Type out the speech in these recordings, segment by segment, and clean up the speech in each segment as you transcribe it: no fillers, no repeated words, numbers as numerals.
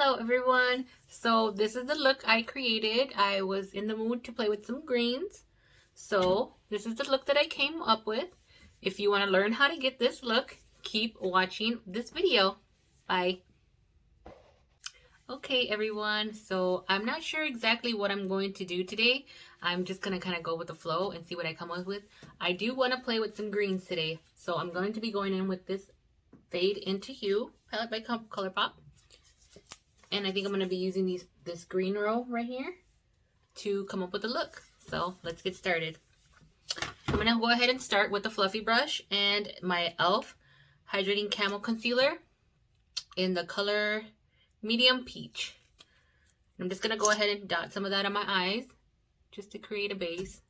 Hello everyone. So this is the look I created. I was in the mood to play with some greens. So this is the look that I came up with. If you want to learn how to get this look, keep watching this video. Bye. Okay everyone, so I'm not sure exactly what I'm going to do today. I'm just going to kind of go with the flow and see what I come up with. I do want to play with some greens today. So I'm going to be going in with this Fade Into Hue palette by Colourpop. And I think I'm going to be using this green row right here to come up with a look. So let's get started. I'm going to go ahead and start with the fluffy brush and my e.l.f. Hydrating Camo Concealer in the color Medium Peach. I'm just going to go ahead and dot some of that on my eyes just to create a base.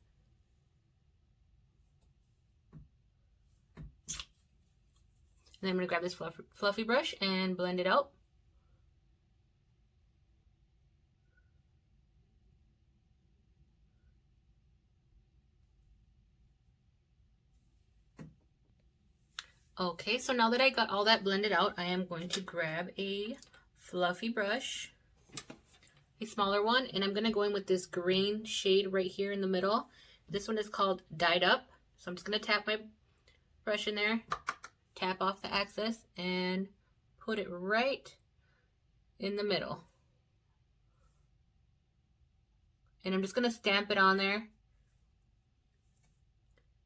And then I'm going to grab this fluffy brush and blend it out. Okay, so now that I got all that blended out, I am going to grab a fluffy brush, a smaller one, and I'm going to go in with this green shade right here in the middle. This one is called Dyed Up. So I'm just going to tap my brush in there, tap off the excess, and put it right in the middle. And I'm just going to stamp it on there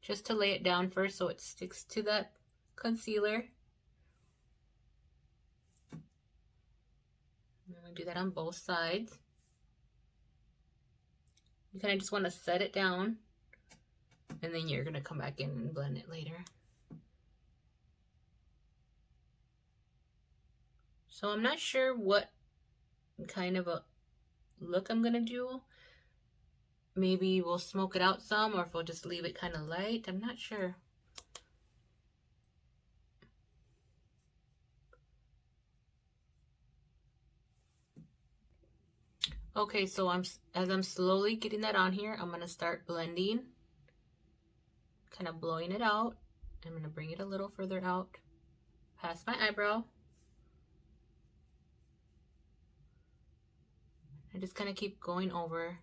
just to lay it down first so it sticks to that concealer. I'm going to do that on both sides. You kind of just want to set it down, and then you're going to come back in and blend it later. So I'm not sure what kind of a look I'm going to do. Maybe we'll smoke it out some, or if we'll just leave it kind of light. I'm not sure. Okay, so as I'm slowly getting that on here, I'm going to start blending, kind of blowing it out. I'm going to bring it a little further out past my eyebrow. I just kind of keep going over.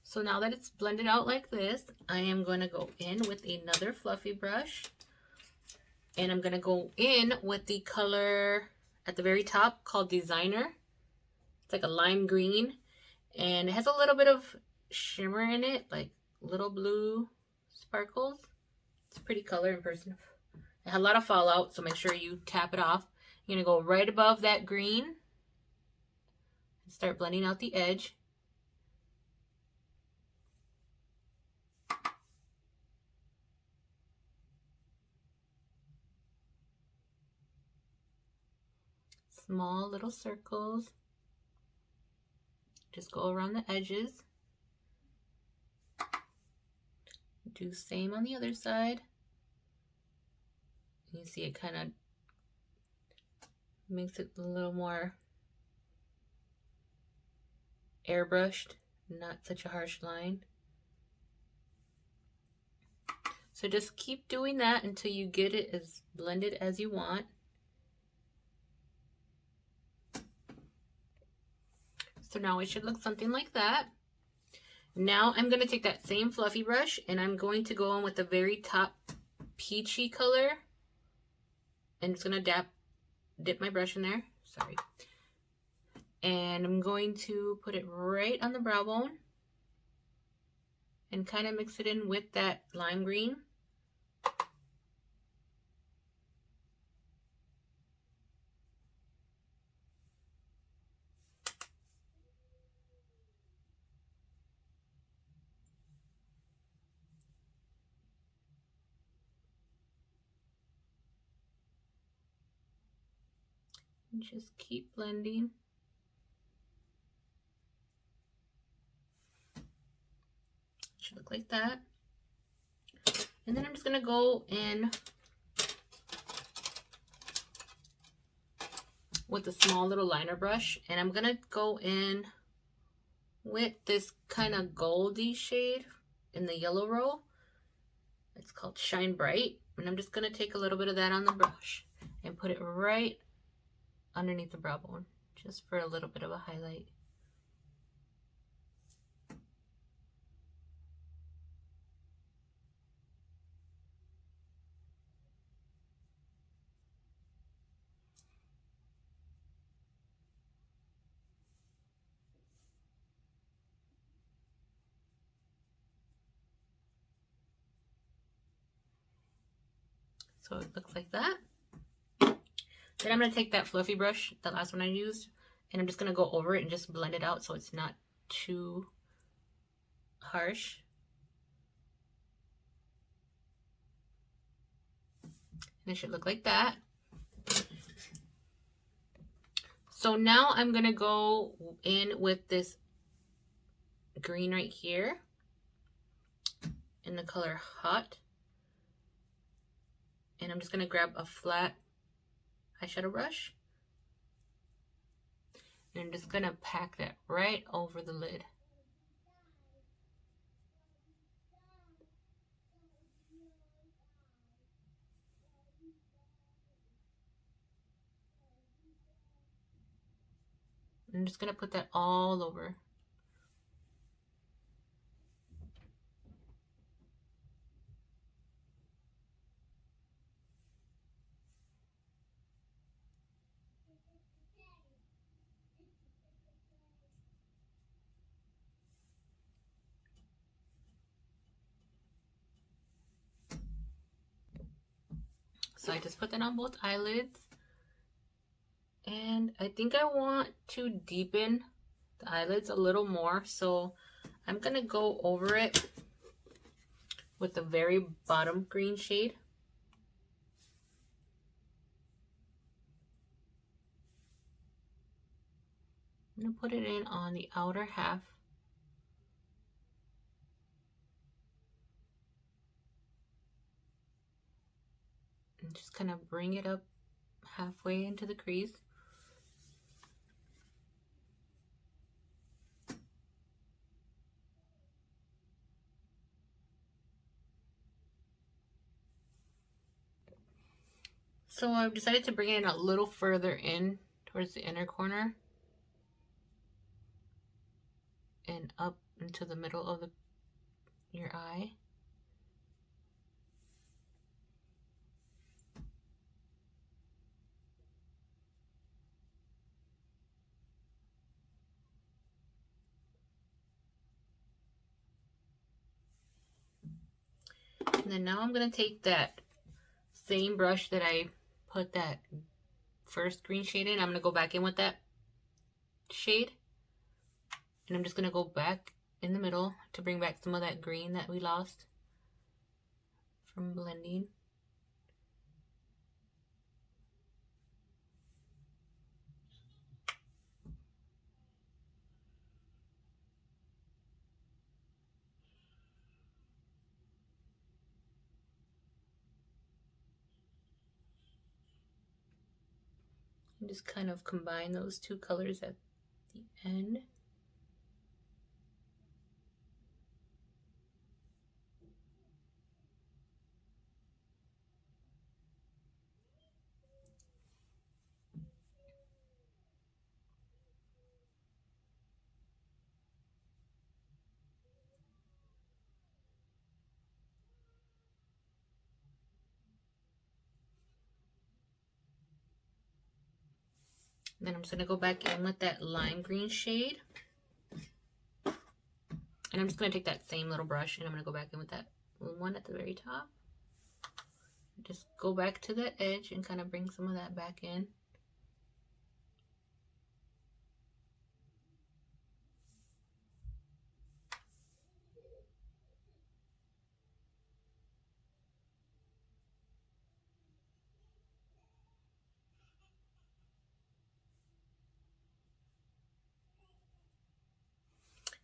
So now that it's blended out like this, I am going to go in with another fluffy brush. And I'm going to go in with the color at the very top called Designer. It's like a lime green. And it has a little bit of shimmer in it, like little blue sparkles. It's a pretty color in person. It had a lot of fallout, so make sure you tap it off. You're going to go right above that green and start blending out the edge. Small little circles. Just go around the edges. Do the same on the other side. You see it kind of makes it a little more airbrushed, not such a harsh line. So just keep doing that until you get it as blended as you want. So now it should look something like that. Now I'm going to take that same fluffy brush and I'm going to go in with the very top peachy color. And it's going to dip my brush in there. Sorry. And I'm going to put it right on the brow bone and kind of mix it in with that lime green. And just keep blending. Should look like that. And then I'm just going to go in with a small little liner brush, and I'm gonna go in with this kind of goldy shade in the yellow row. It's called Shine Bright, and I'm just gonna take a little bit of that on the brush and put it right underneath the brow bone, just for a little bit of a highlight. So it looks like that. Then I'm going to take that fluffy brush, the last one I used, and I'm just going to go over it and just blend it out so it's not too harsh. And it should look like that. So now I'm going to go in with this green right here in the color Hot. And I'm just going to grab a flat eyeshadow brush. And I'm just going to pack that right over the lid. I'm just going to put that all over. So I just put that on both eyelids. And I think I want to deepen the eyelids a little more. So I'm going to go over it with the very bottom green shade. I'm going to put it in on the outer half. And just kind of bring it up halfway into the crease. So I've decided to bring it in a little further in towards the inner corner and up into the middle of your eye. And then now I'm going to take that same brush that I put that first green shade in. I'm going to go back in with that shade. And I'm just going to go back in the middle to bring back some of that green that we lost from blending. And just kind of combine those two colors at the end. Then I'm just going to go back in with that lime green shade. And I'm just going to take that same little brush and I'm going to go back in with that one at the very top. Just go back to the edge and kind of bring some of that back in.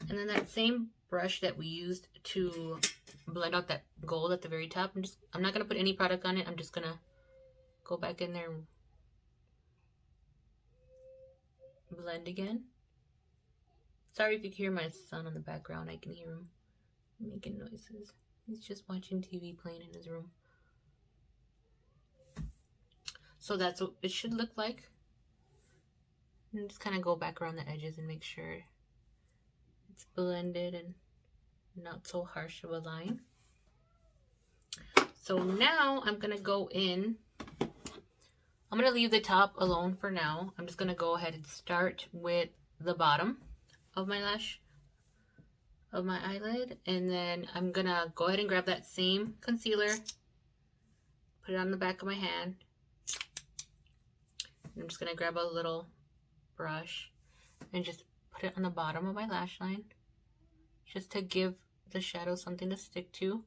And then that same brush that we used to blend out that gold at the very top, I'm not going to put any product on it. I'm just going to go back in there blend again. Sorry if you hear my son in the background. I can hear him making noises. He's just watching TV playing in his room. So that's what it should look like. And just kind of go back around the edges and make sure it's blended and not so harsh of a line. So now I'm going to go in. I'm going to leave the top alone for now. I'm just going to go ahead and start with the bottom of my lash, of my eyelid. And then I'm going to go ahead and grab that same concealer, put it on the back of my hand. And I'm just going to grab a little brush and just put it on the bottom of my lash line, just to give the shadow something to stick to.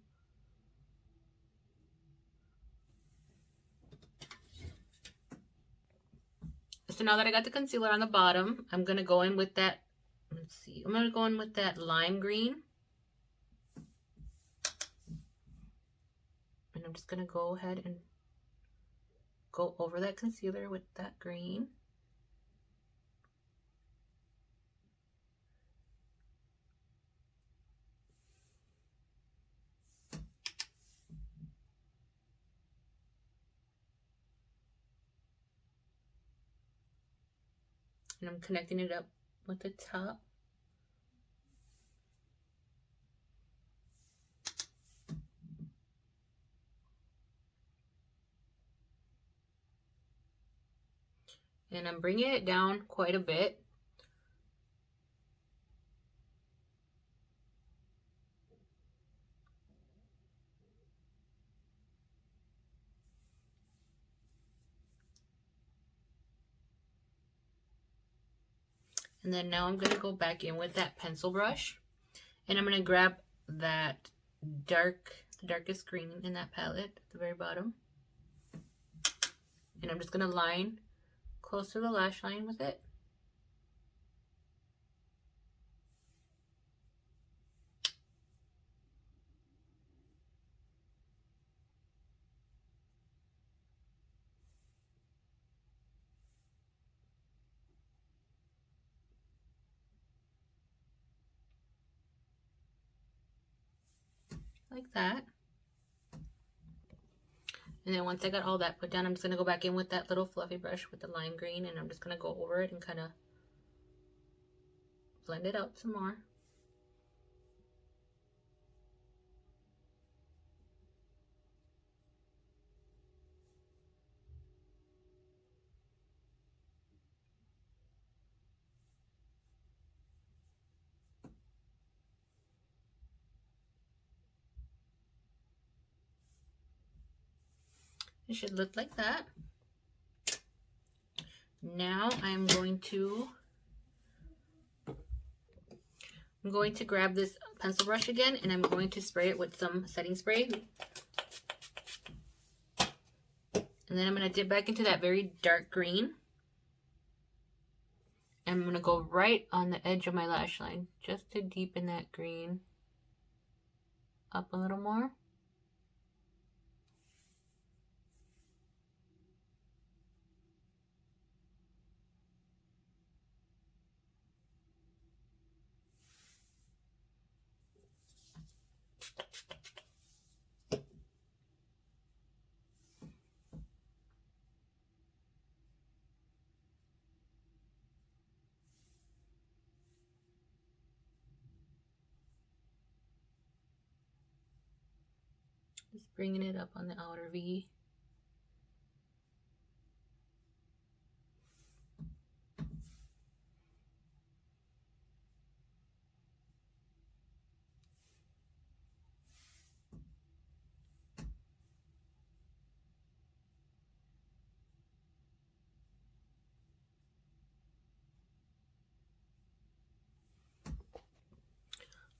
So now that I got the concealer on the bottom, I'm going to go in with that, let's see, I'm going to go in with that lime green. And I'm just going to go ahead and go over that concealer with that green. And I'm connecting it up with the top. And I'm bringing it down quite a bit. And then now I'm going to go back in with that pencil brush. And I'm going to grab that darkest green in that palette at the very bottom. And I'm just going to line close to the lash line with it. Like that. And then once I got all that put down, I'm just going to go back in with that little fluffy brush with the lime green, and I'm just going to go over it and kind of blend it out some more. It should look like that. Now I'm going to grab this pencil brush again, and I'm going to spray it with some setting spray. And then I'm going to dip back into that very dark green. And I'm going to go right on the edge of my lash line, just to deepen that green up a little more. Just bringing it up on the outer V.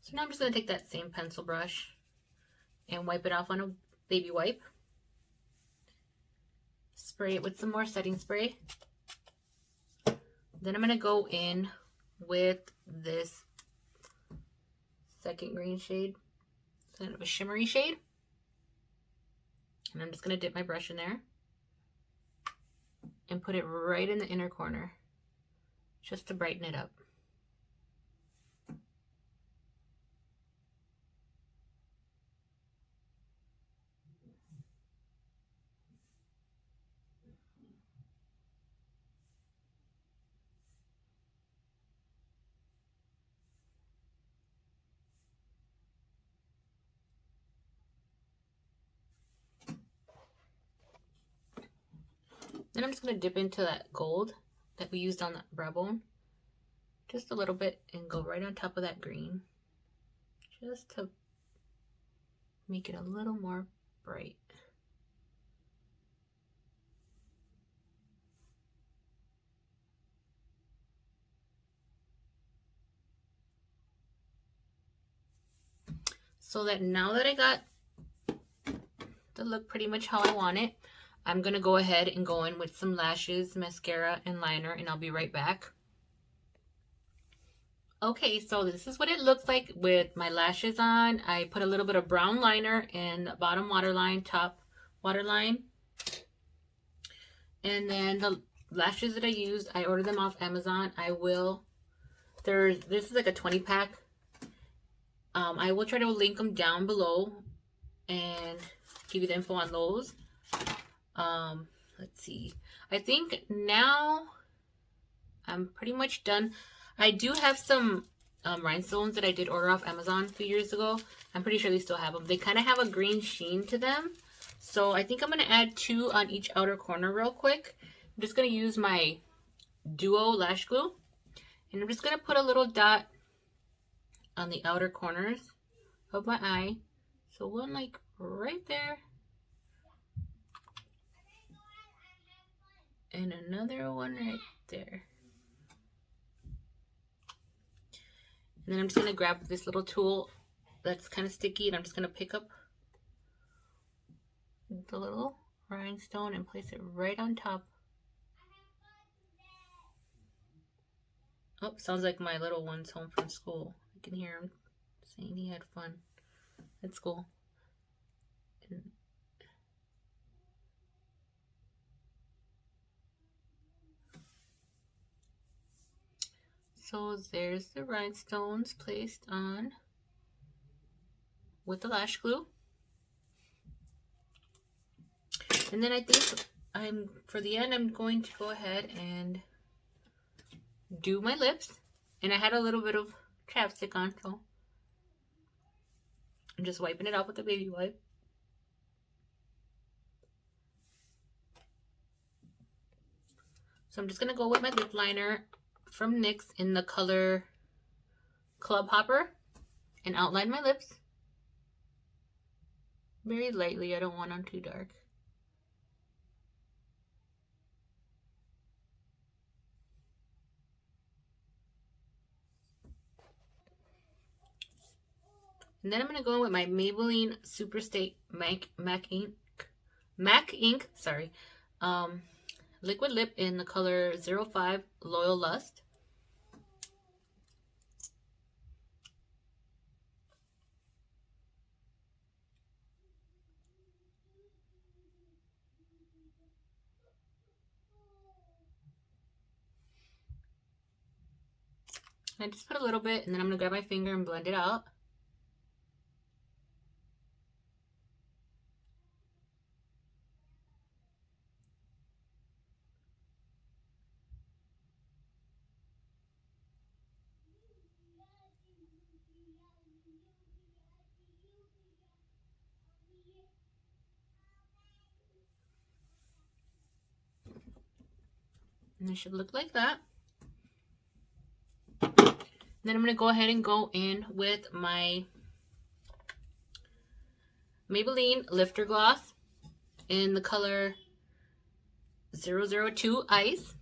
So now I'm just going to take that same pencil brush and wipe it off on a baby wipe. Spray it with some more setting spray. Then I'm going to go in with this second green shade. It's kind of a shimmery shade. And I'm just going to dip my brush in there and put it right in the inner corner just to brighten it up. Then I'm just going to dip into that gold that we used on that brow bone. Just a little bit and go right on top of that green. Just to make it a little more bright. So that now that I got the look pretty much how I want it, I'm going to go ahead and go in with some lashes, mascara, and liner, and I'll be right back. Okay, so this is what it looks like with my lashes on. I put a little bit of brown liner in the bottom waterline, top waterline. And then the lashes that I used, I ordered them off Amazon. This is like a 20 pack. I will try to link them down below and give you the info on those. Let's see. I think now I'm pretty much done. I do have some rhinestones that I did order off Amazon a few years ago. I'm pretty sure they still have them. They kind of have a green sheen to them. So I think I'm going to add 2 on each outer corner real quick. I'm just going to use my Duo lash glue. And I'm just going to put a little dot on the outer corners of my eye. So one like right there. And another one right there. And then I'm just going to grab this little tool that's kind of sticky, and I'm just going to pick up the little rhinestone and place it right on top. Oh, sounds like my little one's home from school. I can hear him saying he had fun at school. And so there's the rhinestones placed on with the lash glue. And then I think for the end, I'm going to go ahead and do my lips. And I had a little bit of chapstick on, so I'm just wiping it out with a baby wipe. So I'm just going to go with my lip liner from NYX in the color Club Hopper and outline my lips very lightly. I don't want them too dark. And then I'm going to go in with my Maybelline Superstay MAC Ink, liquid lip in the color 05 Loyal Lust. I just put a little bit, and then I'm going to grab my finger and blend it out. And it should look like that. Then I'm going to go ahead and go in with my Maybelline Lifter Gloss in the color 002 Ice.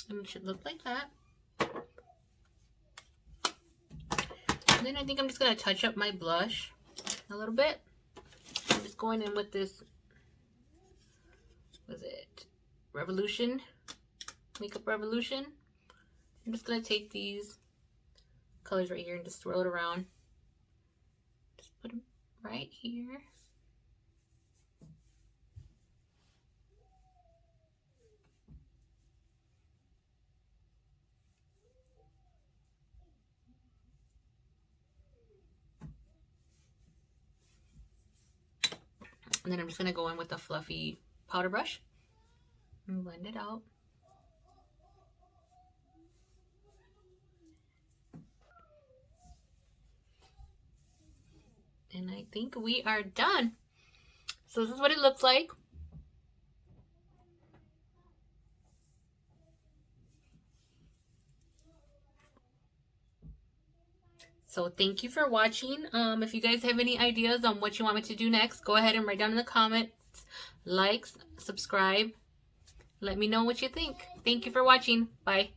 And it should look like that. And then I think I'm just going to touch up my blush a little bit. I'm just going in with this Revolution, Makeup Revolution. I'm just going to take these colors right here and just swirl it around. Just put them right here. And then I'm just going to go in with a fluffy powder brush and blend it out. And I think we are done. So this is what it looks like. So thank you for watching. If you guys have any ideas on what you want me to do next, go ahead and write down in the comments. Like, subscribe. Let me know what you think. Thank you for watching. Bye.